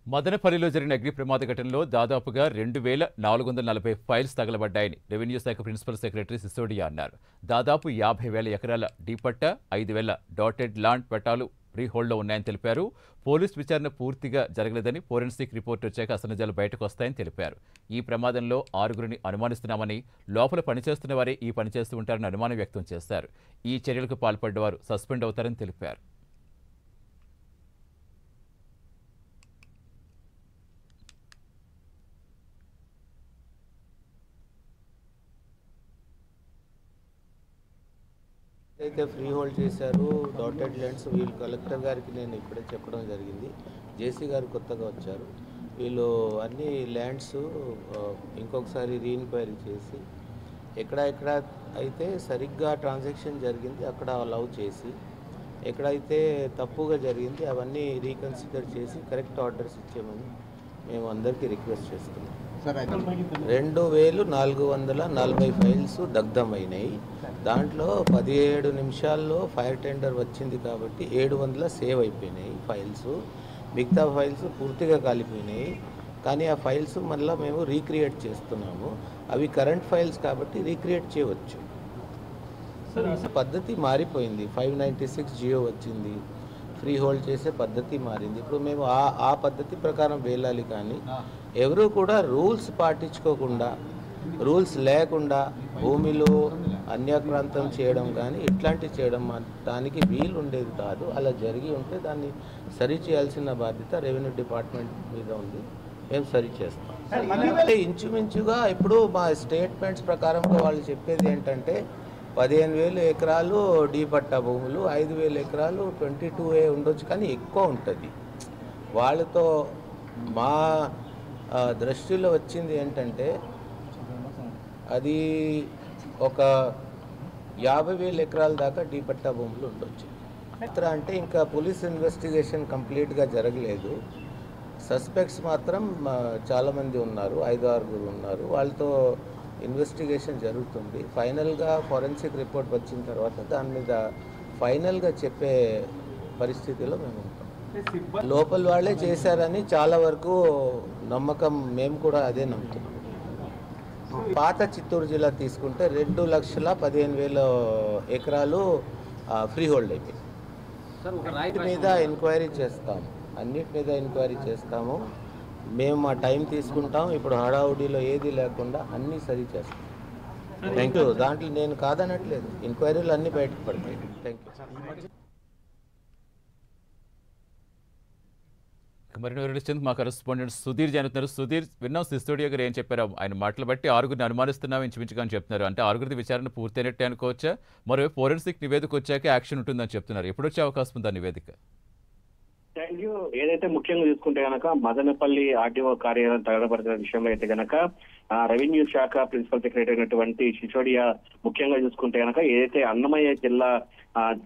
మదనపల్లిలో జరిగిన అగ్ని ప్రమాద ఘటనలో దాదాపుగా 2,440 ఫైల్స్ తగలబడ్డాయని రెవెన్యూ శాఖ ప్రిన్సిపల్ సెక్రటరీ సిసోడియా అన్నారు. దాదాపు 50,000 ఎకరాల డీపట్టా, 5,000 డాటెడ్ ల్యాండ్ పట్టాలు ఫ్రీ హోల్డ్లో ఉన్నాయని తెలిపారు. పోలీస్ విచారణ పూర్తిగా జరగలేదని, ఫోరెన్సిక్ రిపోర్ట్ వచ్చాక అసలు నిజాలు బయటకు వస్తాయని తెలిపారు. ఈ ప్రమాదంలో 6గురిని అనుమానిస్తున్నామని, లోపల పనిచేస్తున్న వారే ఈ పని చేస్తూ ఉంటారని అనుమానం వ్యక్తం చేశారు. ఈ చర్యలకు పాల్పడ్డవారు సస్పెండ్ అవుతారని తెలిపారు. అయితే ఫ్రీ హోల్డ్ చేశారు డాటెడ్ ల్యాండ్స్ వీళ్ళు కలెక్టర్ గారికి నేను ఇప్పుడే చెప్పడం జరిగింది. జేసీ గారు కొత్తగా వచ్చారు. వీళ్ళు అన్ని ల్యాండ్స్ ఇంకొకసారి రీఎన్క్వైరీ చేసి ఎక్కడ అయితే సరిగ్గా ట్రాన్సాక్షన్ జరిగింది అక్కడ అలౌ చేసి, ఎక్కడైతే తప్పుగా జరిగింది అవన్నీ రీకన్సిడర్ చేసి కరెక్ట్ ఆర్డర్స్ ఇచ్చేయమని మేము అందరికీ రిక్వెస్ట్ చేస్తున్నాం. 2,440 ఫైల్స్ దగ్ధమైనాయి. దాంట్లో 17 నిమిషాల్లో ఫైర్ టెండర్ వచ్చింది కాబట్టి 700 సేవ్ అయిపోయినాయి ఫైల్స్. మిగతా ఫైల్స్ పూర్తిగా కాలిపోయినాయి. కానీ ఆ ఫైల్స్ మళ్ళీ మేము రీక్రియేట్ చేస్తున్నాము. అవి కరెంట్ ఫైల్స్ కాబట్టి రీక్రియేట్ చేయవచ్చు. పద్ధతి మారిపోయింది. 596 జియో వచ్చింది. ఫ్రీ హోల్డ్ చేసే పద్ధతి మారింది. ఇప్పుడు మేము ఆ పద్ధతి ప్రకారం వెళ్ళాలి. కానీ ఎవరు కూడా రూల్స్ పాటించుకోకుండా, రూల్స్ లేకుండా భూమిలో అన్యాక్రాంతం చేయడం కానీ ఇట్లాంటివి చేయడం దానికి వీలు ఉండేది కాదు. అలా జరిగి ఉంటే దాన్ని సరి చేయాల్సిన బాధ్యత రెవెన్యూ డిపార్ట్మెంట్ మీద ఉంది. మేము సరి చేస్తాం. ఇంచుమించుగా ఇప్పుడు మా స్టేట్మెంట్స్ ప్రకారంగా వాళ్ళు చెప్పేది ఏంటంటే 15,000 ఎకరాలు డీ పట్టా భూములు, 5,000 ఎకరాలు 22A ఉండొచ్చు, కానీ ఎక్కువ ఉంటుంది. వాళ్ళతో మా దృష్టిలో వచ్చింది ఏంటంటే అది ఒక 50,000 ఎకరాల దాకా డీ పట్టా భూములు ఉండొచ్చు. అంటే ఇంకా పోలీస్ ఇన్వెస్టిగేషన్ కంప్లీట్గా జరగలేదు. సస్పెక్ట్స్ మాత్రం చాలామంది ఉన్నారు, 5-6 ఉన్నారు. వాళ్ళతో ఇన్వెస్టిగేషన్ జరుగుతుంది. ఫైనల్గా ఫోరెన్సిక్ రిపోర్ట్ వచ్చిన తర్వాత దాని మీద ఫైనల్గా చెప్పే పరిస్థితిలో మేము ఉంటాం. లోపల వాళ్ళే చేశారని చాలా వరకు నమ్మకం, మేము కూడా అదే నమ్ముతున్నాం. పాత చిత్తూరు జిల్లా తీసుకుంటే 2,15,000 ఎకరాలు ఫ్రీ హోల్డ్ అయిపోయింది. అన్నిటి మీద ఎంక్వైరీ చేస్తాము. మేము మా టైం తీసుకుంటాం. ఇప్పుడు హడావుడిలో ఏది లేకుండా అన్నీ సరి చేస్తాం. Thank you. దాంట్లో నేను కాదనట్లేదు, ఎంక్వైరీలు అన్నీ బయటకు పడతాయి. Thank you. మరిన్ని వివరించేందుకు మా కరెస్పాండెంట్ సుధీర్ జానుతున్నారు. సుధీర్, విన్నాం సిసోడియా గారు ఏం చెప్పారు? ఆయన మాటలు బట్టి 6గురిని అనుమానిస్తున్నాం ఇంచుమించుగా అని చెప్తున్నారు. అంటే 6గురిది విచారణ పూర్తయినట్టే అనుకోవచ్చా? మరోవైపు ఫోరెన్సిక్ నివేదిక వచ్చాక యాక్షన్ ఉంటుందని చెప్తున్నారు. ఎప్పుడు వచ్చే అవకాశం ఉందా నివేదిక? Thank you. ఏదైతే ముఖ్యంగా చూసుకుంటే గనక మదనపల్లి ఆర్టీఓ కార్యాలయం తగలబడిన విషయంలో అయితే గనక రెవెన్యూ శాఖ ప్రిన్సిపల్ సెక్రటరీ అయినటువంటి సిసోడియా ముఖ్యంగా చూసుకుంటే గనక ఏదైతే అన్నమయ్య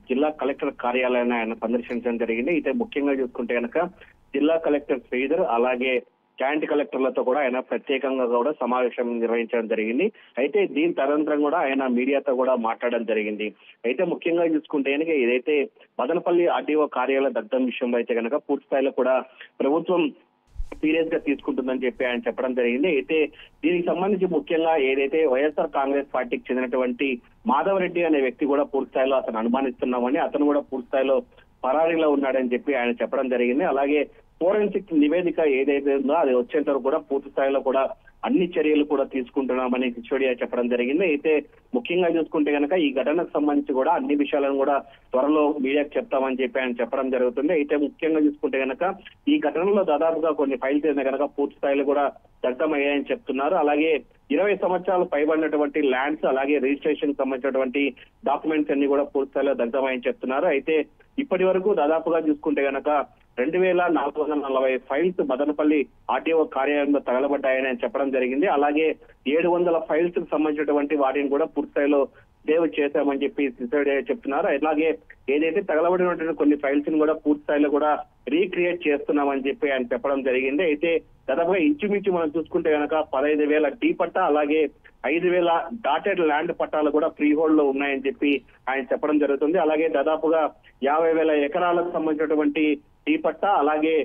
జిల్లా కలెక్టర్ కార్యాలయాన్ని ఆయన సందర్శించడం జరిగింది. అయితే ముఖ్యంగా చూసుకుంటే గనక జిల్లా కలెక్టర్ శ్రీధర్ అలాగే జాయింట్ కలెక్టర్లతో కూడా ఆయన ప్రత్యేకంగా కూడా సమావేశం నిర్వహించడం జరిగింది. అయితే దీని తదనంతరం కూడా ఆయన మీడియాతో కూడా మాట్లాడడం జరిగింది. అయితే ముఖ్యంగా చూసుకుంటే కనుక ఏదైతే మదనపల్లి ఆర్టీఓ కార్యాలయ దగ్ధం విషయంలో అయితే కనుక పూర్తి స్థాయిలో కూడా ప్రభుత్వం సీరియస్ గా తీసుకుంటుందని చెప్పి ఆయన చెప్పడం జరిగింది. అయితే దీనికి సంబంధించి ముఖ్యంగా ఏదైతే వైఎస్ఆర్ కాంగ్రెస్ పార్టీకి చెందినటువంటి మాధవరెడ్డి అనే వ్యక్తి కూడా పూర్తి స్థాయిలో అతను అనుమానిస్తున్నామని, అతను కూడా పూర్తి స్థాయిలో పరారీలో ఉన్నాడని చెప్పి ఆయన చెప్పడం జరిగింది. అలాగే ఫోరెన్సిక్ నివేదిక ఏదైతే ఉందో అది వచ్చేంత వరకు కూడా పూర్తి స్థాయిలో కూడా అన్ని చర్యలు కూడా తీసుకుంటున్నామని సిసోడియా చెప్పడం జరిగింది. అయితే ముఖ్యంగా చూసుకుంటే కనుక ఈ ఘటనకు సంబంధించి కూడా అన్ని విషయాలను కూడా త్వరలో మీడియాకు చెప్తామని చెప్పి ఆయన చెప్పడం జరుగుతుంది. అయితే ముఖ్యంగా చూసుకుంటే కనుక ఈ ఘటనలో దాదాపుగా కొన్ని ఫైల్స్ అయినా కనుక పూర్తి స్థాయిలో కూడా దగ్ధమయ్యాయని చెప్తున్నారు. అలాగే 20 సంవత్సరాలు పైబడినటువంటి ల్యాండ్స్ అలాగే రిజిస్ట్రేషన్ సంబంధించినటువంటి డాక్యుమెంట్స్ అన్ని కూడా పూర్తి స్థాయిలో దగ్ధమయ్యాయని చెప్తున్నారు. అయితే ఇప్పటి వరకు దాదాపుగా చూసుకుంటే కనుక 2,440 ఫైల్స్ మదనపల్లి ఆర్టీఓ కార్యాలయంలో తగలబడ్డాయని చెప్పడం జరిగింది. అలాగే 700 ఫైల్స్ కు సంబంధించినటువంటి వాటిని కూడా పూర్తిస్థాయిలో సేవ్ చేశామని చెప్పి సిసోడియా చెప్తున్నారు. అలాగే ఏదైతే తగలబడినటువంటి కొన్ని ఫైల్స్ ని కూడా పూర్తి స్థాయిలో కూడా రీక్రియేట్ చేస్తున్నామని చెప్పి ఆయన చెప్పడం జరిగింది. అయితే దాదాపుగా ఇంచుమించు మనం చూసుకుంటే కనుక 15,000 డీ పట్టా అలాగే 5,000 డాటెడ్ ల్యాండ్ పట్టాలు కూడా ఫ్రీ హోల్డ్ లో ఉన్నాయని చెప్పి ఆయన చెప్పడం జరుగుతుంది. అలాగే దాదాపుగా 50,000 ఎకరాలకు సంబంధించినటువంటి డీ పట్టా అలాగే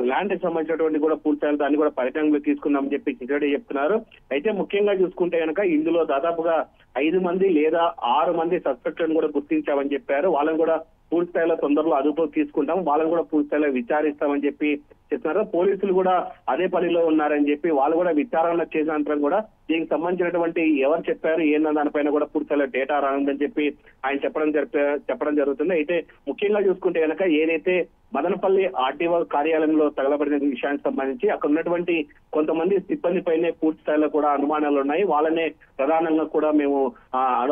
ల్యాండ్ కి సంబంధించినటువంటి కూడా పూర్తి దాన్ని కూడా పరిగణలోకి తీసుకుందామని చెప్పి సిసోడియా చెప్తున్నారు. అయితే ముఖ్యంగా చూసుకుంటే కనుక ఇందులో దాదాపుగా 5 మంది లేదా 6 మంది సస్పెక్ట్లను కూడా గుర్తించామని చెప్పారు. వాళ్ళని కూడా పూర్తి స్థాయిలో తొందరలో అదుపులోకి తీసుకుంటాం, వాళ్ళని కూడా పూర్తి స్థాయిలో విచారిస్తామని చెప్పి చెప్తున్నారు. పోలీసులు కూడా అదే పనిలో ఉన్నారని చెప్పి వాళ్ళు కూడా విచారణ చేసిన అనంతరం కూడా దీనికి సంబంధించినటువంటి ఎవరు చెప్పారు ఏందన్న దానిపైన కూడా పూర్తి స్థాయిలో డేటా రానుందని చెప్పి ఆయన చెప్పడం జరుగుతుంది. అయితే ముఖ్యంగా చూసుకుంటే కనుక ఏదైతే మదనపల్లి ఆర్టీఓ కార్యాలయంలో తగలబడిన విషయానికి సంబంధించి అక్కడ ఉన్నటువంటి కొంతమంది సిబ్బంది పైనే పూర్తి స్థాయిలో కూడా అనుమానాలు ఉన్నాయి. వాళ్ళనే ప్రధానంగా కూడా మేము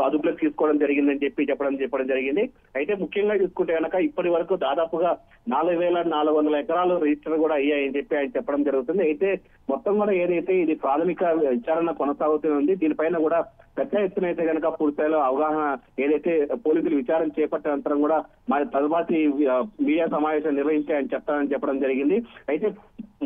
అదుపులోకి తీసుకోవడం జరిగిందని చెప్పి చెప్పడం జరిగింది. అయితే ముఖ్యంగా చూసుకుంటే కనుక ఇప్పటి వరకు దాదాపుగా 4,400 ఎకరాలు రిజిస్టర్ కూడా అయ్యాయని చెప్పి ఆయన చెప్పడం జరుగుతుంది. అయితే మొత్తం కూడా ఏదైతే ఇది ప్రాథమిక విచారణ కొనసాగుతుంది, దీనిపైన కూడా పెద్ద ఎత్తున అయితే కనుక పూర్తిస్థాయిలో అవగాహన ఏదైతే పోలీసులు విచారణ చేపట్టిన అనంతరం కూడా మా తదుపరి మీడియా సమావేశం నిర్వహించి ఆయన చెప్పడం జరిగింది. అయితే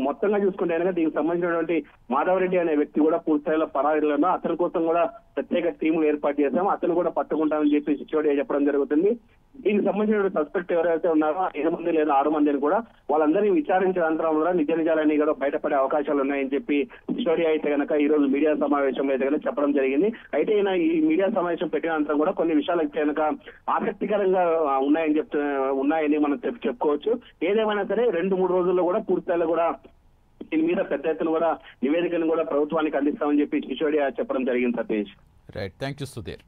మొత్తంగా చూసుకుంటే కనుక దీనికి సంబంధించినటువంటి మాధవరెడ్డి అనే వ్యక్తి కూడా పూర్తిస్థాయిలో పరారీలో అతని కోసం కూడా ప్రత్యేక టీములు ఏర్పాటు చేశాం, అతను కూడా పట్టుకుంటామని చెప్పి సిసోడియా చెప్పడం జరుగుతుంది. దీనికి సంబంధించిన సస్పెక్ట్ ఎవరైతే ఉన్నారో 5 మంది లేదా 6 మందిని కూడా వాళ్ళందరినీ విచారించిన అనంతరం కూడా నిజ నిజాలన్నీ కూడా బయటపడే అవకాశాలు ఉన్నాయని చెప్పి సిసోడియా అయితే కనుక ఈ రోజు మీడియా సమావేశంలో అయితే కనుక చెప్పడం జరిగింది. అయితే ఈయన ఈ మీడియా సమావేశం పెట్టిన అనంతరం కూడా కొన్ని విషయాలు అయితే కనుక ఆసక్తికరంగా ఉన్నాయని మనం చెప్పుకోవచ్చు. ఏదేమైనా సరే 2-3 రోజుల్లో కూడా పూర్తిస్థాయిలో కూడా దీని మీద పెద్ద ఎత్తున కూడా నివేదికను కూడా ప్రభుత్వానికి అందిస్తామని చెప్పి సిసోడియా చెప్పడం జరిగింది. Satish. Right, thank you Sudheer.